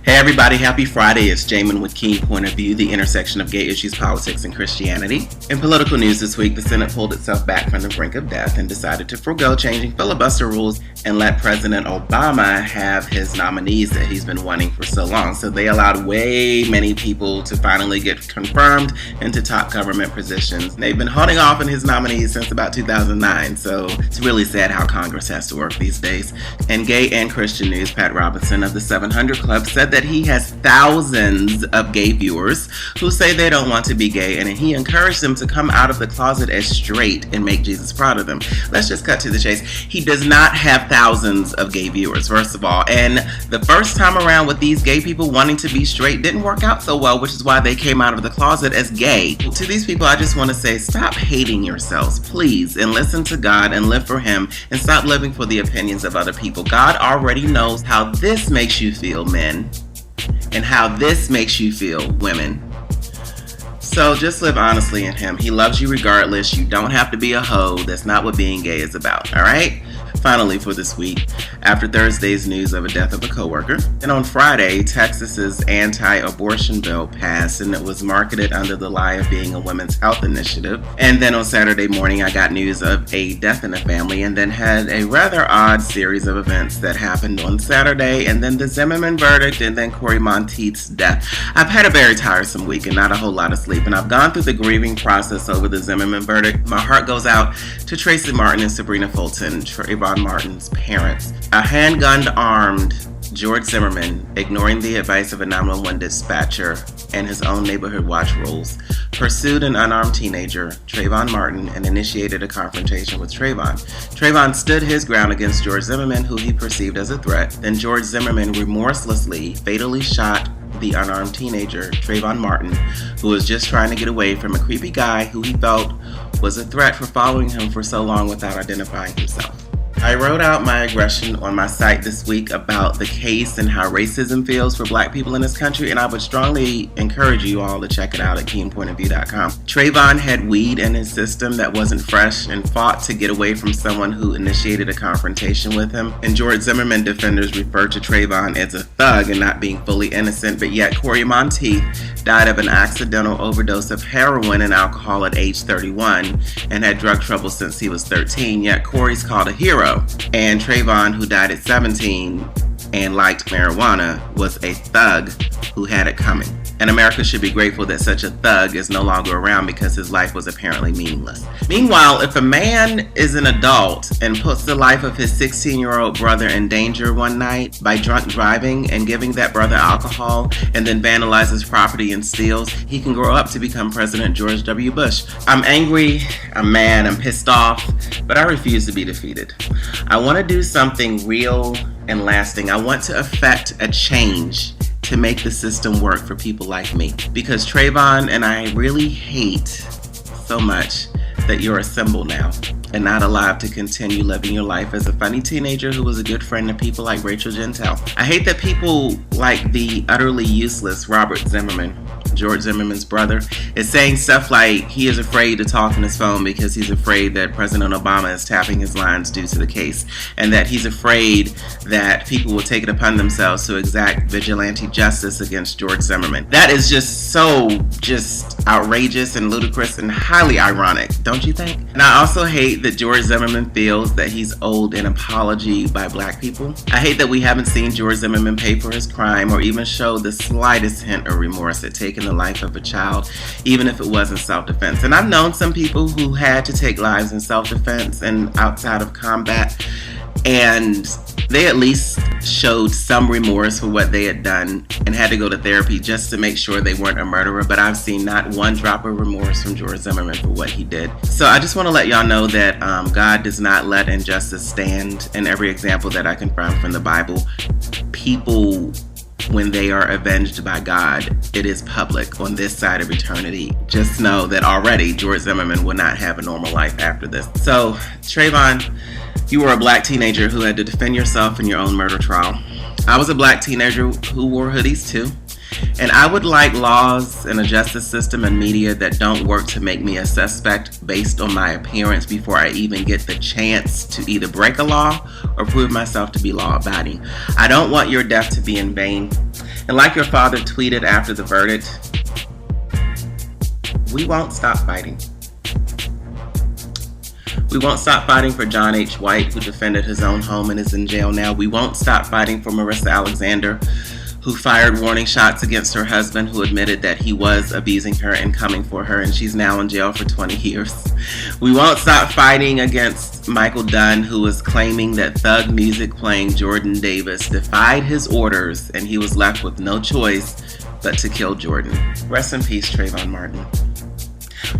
Hey everybody, happy Friday. It's Jamin with Keene Point of View, the intersection of gay issues, politics, and Christianity. In political news this week, the Senate pulled itself back from the brink of death and decided to forego changing filibuster rules and let President Obama have his nominees that he's been wanting for so long. So they allowed way many people to finally get confirmed into top government positions. They've been holding off on his nominees since about 2009, so it's really sad how Congress has to work these days. In gay and Christian news, Pat Robertson of the 700 Club said that he has thousands of gay viewers who say they don't want to be gay, and he encouraged them to come out of the closet as straight and make Jesus proud of them. Let's just cut to the chase. He does not have thousands of gay viewers, first of all, and the first time around with these gay people wanting to be straight didn't work out so well, which is why they came out of the closet as gay. To these people, I just want to say, stop hating yourselves, please, and listen to God and live for Him, and stop living for the opinions of other people. God already knows how this makes you feel, men, and how this makes you feel, women. So just live honestly in Him. He loves you regardless. You don't have to be a hoe. That's not what being gay is about, all right? Finally, for this week, after Thursday's news of a death of a coworker, and on Friday, Texas's anti-abortion bill passed, and it was marketed under the lie of being a women's health initiative. And then on Saturday morning, I got news of a death in the family, and then had a rather odd series of events that happened on Saturday, and then the Zimmerman verdict, and then Corey Monteith's death. I've had a very tiresome week and not a whole lot of sleep, and I've gone through the grieving process over the Zimmerman verdict. My heart goes out to Tracy Martin and Sabrina Fulton, Trayvon Martin's parents. A handgunned armed George Zimmerman, ignoring the advice of a 911 dispatcher and his own neighborhood watch rules, pursued an unarmed teenager, Trayvon Martin, and initiated a confrontation with Trayvon. Trayvon stood his ground against George Zimmerman, who he perceived as a threat. Then George Zimmerman remorselessly, fatally shot the unarmed teenager, Trayvon Martin, who was just trying to get away from a creepy guy who he felt was a threat for following him for so long without identifying himself. I wrote out my aggression on my site this week about the case and how racism feels for black people in this country, and I would strongly encourage you all to check it out at KeenePointOfView.com. Trayvon had weed in his system that wasn't fresh and fought to get away from someone who initiated a confrontation with him. And George Zimmerman defenders referred to Trayvon as a thug and not being fully innocent, but yet Corey Monteith died of an accidental overdose of heroin and alcohol at age 31 and had drug trouble since he was 13, yet Corey's called a hero. And Trayvon, who died at 17 and liked marijuana, was a thug who had it coming. And America should be grateful that such a thug is no longer around because his life was apparently meaningless. Meanwhile, if a man is an adult and puts the life of his 16-year-old brother in danger one night by drunk driving and giving that brother alcohol and then vandalizes property and steals, he can grow up to become President George W. Bush. I'm angry, I'm mad, I'm pissed off, but I refuse to be defeated. I want to do something real and lasting. I want to effect a change to make the system work for people like me. Because Trayvon and I really hate so much that you're a symbol now and not alive to continue living your life as a funny teenager who was a good friend to people like Rachel Gentile. I hate that people like the utterly useless Robert Zimmerman, George Zimmerman's brother, is saying stuff like he is afraid to talk on his phone because he's afraid that President Obama is tapping his lines due to the case, and that he's afraid that people will take it upon themselves to exact vigilante justice against George Zimmerman. That is just outrageous and ludicrous and highly ironic, don't you think? And I also hate that George Zimmerman feels that he's owed an apology by black people. I hate that we haven't seen George Zimmerman pay for his crime or even show the slightest hint of remorse at taking the life of a child, even if it was in self-defense. And I've known some people who had to take lives in self-defense and outside of combat, and they at least showed some remorse for what they had done and had to go to therapy just to make sure they weren't a murderer. But I've seen not one drop of remorse from George Zimmerman for what he did. So I just want to let y'all know that God does not let injustice stand. In every example that I can find from the Bible, people, when they are avenged by God, it is public on this side of eternity. Just know that already George Zimmerman will not have a normal life after this. So, Trayvon, you were a black teenager who had to defend yourself in your own murder trial. I was a black teenager who wore hoodies too. And I would like laws and a justice system and media that don't work to make me a suspect based on my appearance before I even get the chance to either break a law or prove myself to be law-abiding. I don't want your death to be in vain. And like your father tweeted after the verdict, we won't stop fighting. We won't stop fighting for John H. White, who defended his own home and is in jail now. We won't stop fighting for Marissa Alexander, who fired warning shots against her husband, who admitted that he was abusing her and coming for her, and she's now in jail for 20 years. We won't stop fighting against Michael Dunn, who was claiming that thug music playing Jordan Davis defied his orders, and he was left with no choice but to kill Jordan. Rest in peace, Trayvon Martin.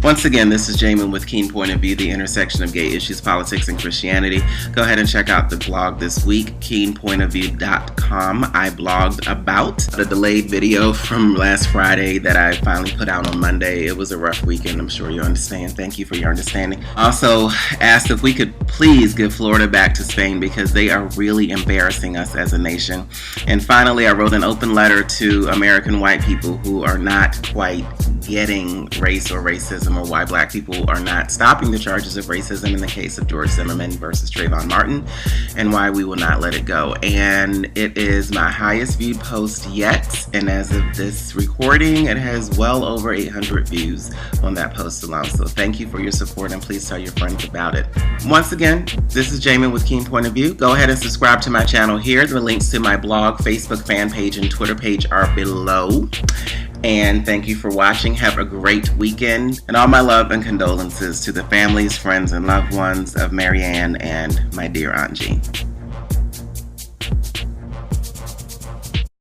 Once again, this is Jamin with Keene Point of View, the intersection of gay issues, politics, and Christianity. Go ahead and check out the blog this week, KeenePointOfView.com. I blogged about the delayed video from last Friday that I finally put out on Monday. It was a rough weekend, I'm sure you understand. Thank you for your understanding. Also asked if we could please give Florida back to Spain because they are really embarrassing us as a nation. And finally, I wrote an open letter to American white people who are not quite getting race or racism, or why black people are not stopping the charges of racism in the case of George Zimmerman versus Trayvon Martin, and why we will not let it go. And it is my highest viewed post yet, and as of this recording, it has well over 800 views on that post alone. So thank you for your support, and please tell your friends about it. Once again, this is Jamin with Keene Point of View. Go ahead and subscribe to my channel here. The links to my blog, Facebook fan page, and Twitter page are below. And thank you for watching. Have a great weekend. And all my love and condolences to the families, friends, and loved ones of Marianne and my dear Aunt Jean.